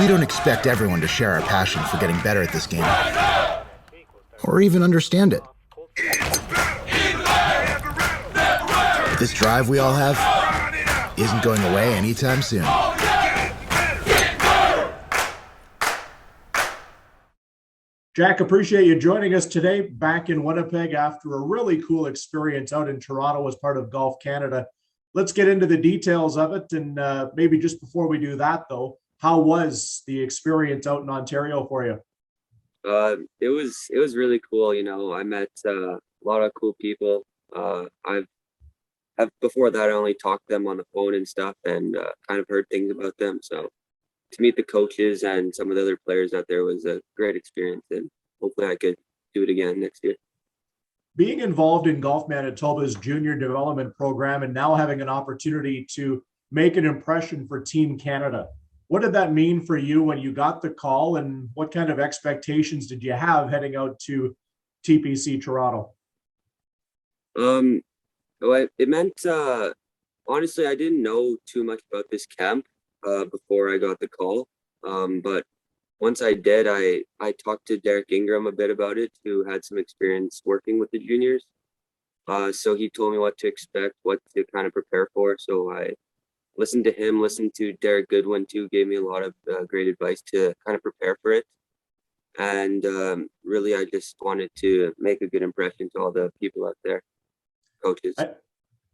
don't expect everyone to share our passion for getting better at this game, or even understand it. But this drive we all have isn't going away anytime soon. Jack, appreciate you joining us today back in Winnipeg after a really cool experience out in Toronto as part of Golf Canada. Let's get into the details of it. And maybe just before we do that, though, how was the experience out in Ontario for you? It was really cool. You know, I met a lot of cool people. I've before that I only talked to them on the phone and stuff, and kind of heard things about them. So to meet the coaches and some of the other players out there was a great experience, and hopefully I could do it again next year. Being involved in Golf Manitoba's junior development program and now having an opportunity to make an impression for Team Canada, what did that mean for you when you got the call, and what kind of expectations did you have heading out to TPC Toronto? Well, it meant, honestly, I didn't know too much about this camp before I got the call. But once I did, I talked to Derek Ingram a bit about it, who had some experience working with the juniors. So he told me what to expect, what to kind of prepare for. So I listened to him, listened to Derek Goodwin too, gave me a lot of great advice to kind of prepare for it. And really, I just wanted to make a good impression to all the people out there, coaches.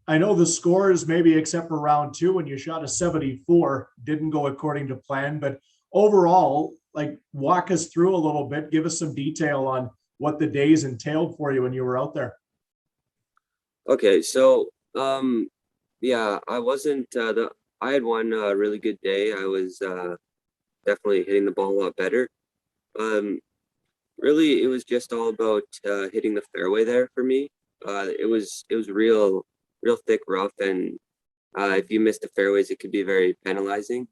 I know the scores, maybe except for round two when you shot a 74, didn't go according to plan, but overall, like, walk us through a little bit, give us some detail on what the days entailed for you when you were out there. Okay, so yeah, I wasn't I had one really good day. I was definitely hitting the ball a lot better. Really, it was just all about hitting the fairway there for me. It was real thick rough, and if you miss the fairways, it could be very penalizing.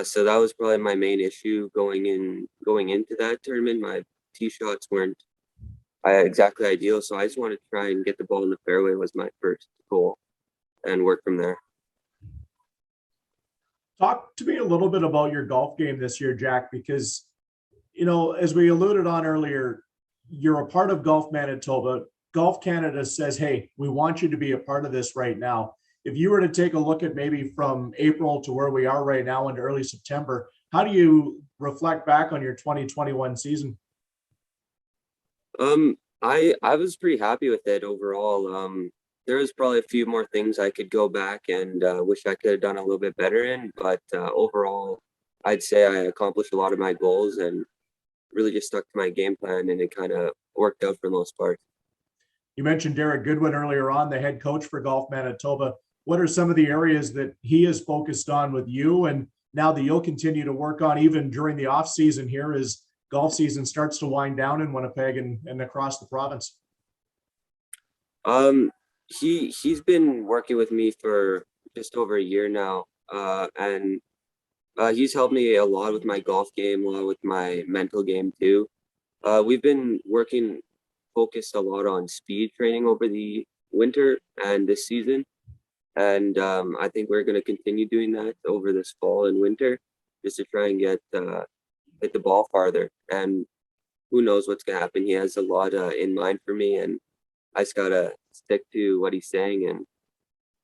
So that was probably my main issue going into that tournament. My tee shots weren't exactly ideal, so I just wanted to try and get the ball in the fairway was my first goal, and work from there. Talk to me a little bit about your golf game this year, Jack, because, you know, as we alluded on earlier, you're a part of Golf Manitoba. Golf Canada says, hey, we want you to be a part of this right now. If you were to take a look at maybe from April to where we are right now into early September, how do you reflect back on your 2021 season? I was pretty happy with it overall. There was probably a few more things I could go back and wish I could have done a little bit better in, but overall, I'd say I accomplished a lot of my goals and really just stuck to my game plan, and it kind of worked out for the most part. You mentioned Derek Goodwin earlier on, the head coach for Golf Manitoba. What are some of the areas that he is focused on with you, and now that you'll continue to work on even during the off season here as golf season starts to wind down in Winnipeg and across the province? He's been working with me for just over a year now, and he's helped me a lot with my golf game, a lot with my mental game too. We've been focused a lot on speed training over the winter and this season, and I think we're going to continue doing that over this fall and winter, just to try and hit the ball farther. And who knows what's going to happen. He has a lot in mind for me, and I just gotta stick to what he's saying, and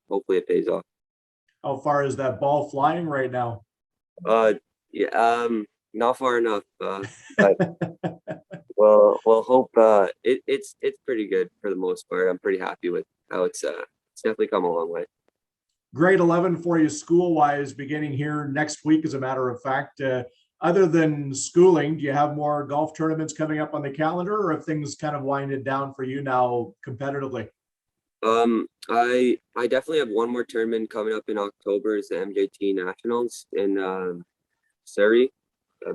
hopefully it pays off. How far is that ball flying right now? Yeah, not far enough, but we'll hope. It's pretty good for the most part. I'm pretty happy with how it's definitely come a long way. Grade 11 for you school-wise, beginning here next week, as a matter of fact. Other than schooling, do you have more golf tournaments coming up on the calendar, or have things kind of winded down for you now competitively? I definitely have one more tournament coming up in October. Is the MJT Nationals in Surrey,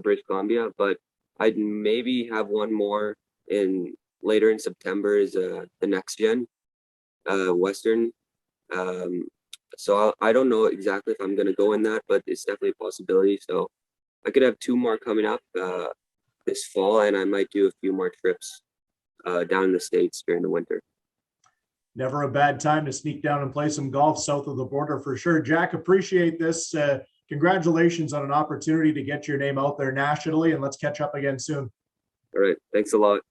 British Columbia. But I'd maybe have one more later in September. Is the Next Gen Western. So I don't know exactly if I'm going to go in that, but it's definitely a possibility. So I could have two more coming up this fall, and I might do a few more trips down in the States during the winter. Never a bad time to sneak down and play some golf south of the border for sure. Jack, appreciate this. congratulations on an opportunity to get your name out there nationally, and let's catch up again soon. All right. Thanks a lot.